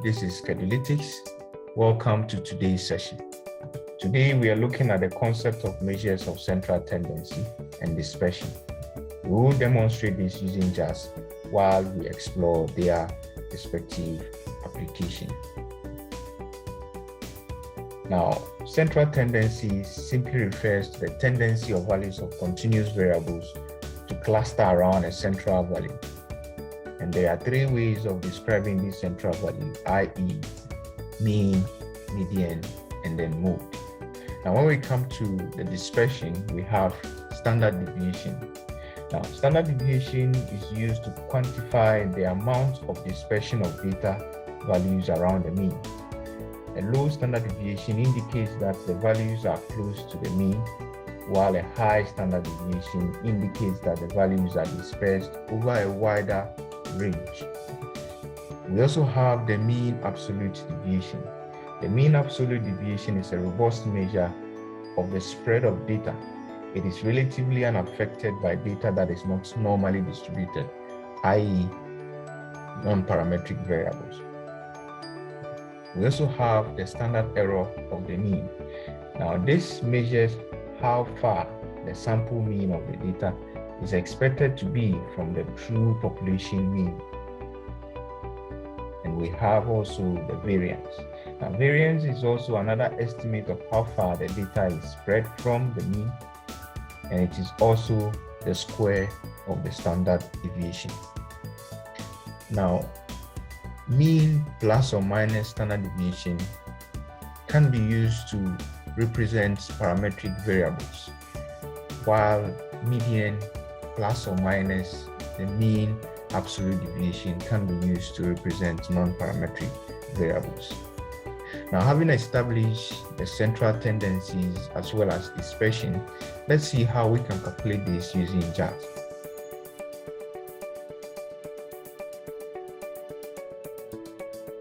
this is Schedulytics. Welcome to today's session. Today we are looking at the concept of measures of central tendency and dispersion. We will demonstrate this using JASP while we explore their respective application. Now, central tendency simply refers to the tendency of values of continuous variables to cluster around a central value. And there are three ways of describing this central value, i.e. mean, median, and then mode. Now, when we come to the dispersion, we have standard deviation. Now, standard deviation is used to quantify the amount of dispersion of data values around the mean. A low standard deviation indicates that the values are close to the mean, while a high standard deviation indicates that the values are dispersed over a wider range. We also have the mean absolute deviation. The mean absolute deviation is a robust measure of the spread of data. It is relatively unaffected by data that is not normally distributed, i.e. non-parametric variables. We also have the standard error of the mean. Now, this measures how far the sample mean of the data is expected to be from the true population mean. And we have also the variance. Now, variance is also another estimate of how far the data is spread from the mean, and it is also the square of the standard deviation. Now, mean plus or minus standard deviation can be used to represent parametric variables, while median plus or minus the mean absolute deviation can be used to represent non-parametric variables. Now, having established the central tendencies as well as dispersion, let's see how we can calculate this using JASP.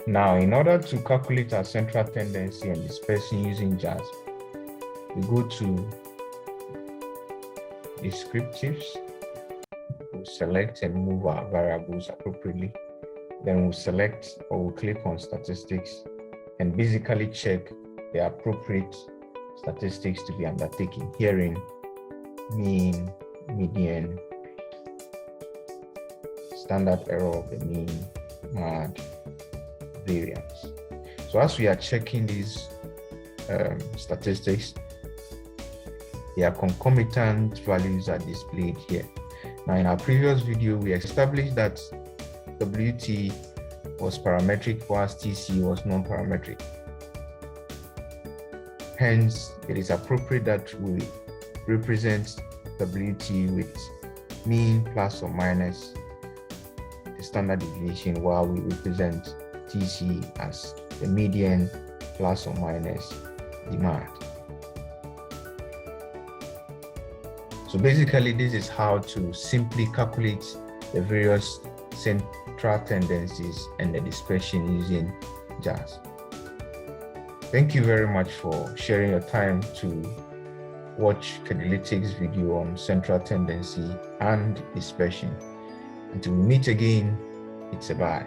Now, in order to calculate our central tendency and dispersion using JASP, we go to descriptives. We'll select and move our variables appropriately. Then we'll select or we'll click on statistics and basically check the appropriate statistics to be undertaken. Herein, mean, median, standard error of the mean, and variance. So as we are checking these statistics, their concomitant values are displayed here. Now, in our previous video, we established that WT was parametric whilst TC was non-parametric. Hence, it is appropriate that we represent WT with mean plus or minus the standard deviation, while we represent TC as the median plus or minus the mode. So basically, this is how to simply calculate the various central tendencies and the dispersion using JASP. Thank you very much for sharing your time to watch Schedulytics video on central tendency and dispersion. Until we meet again, it's a bye.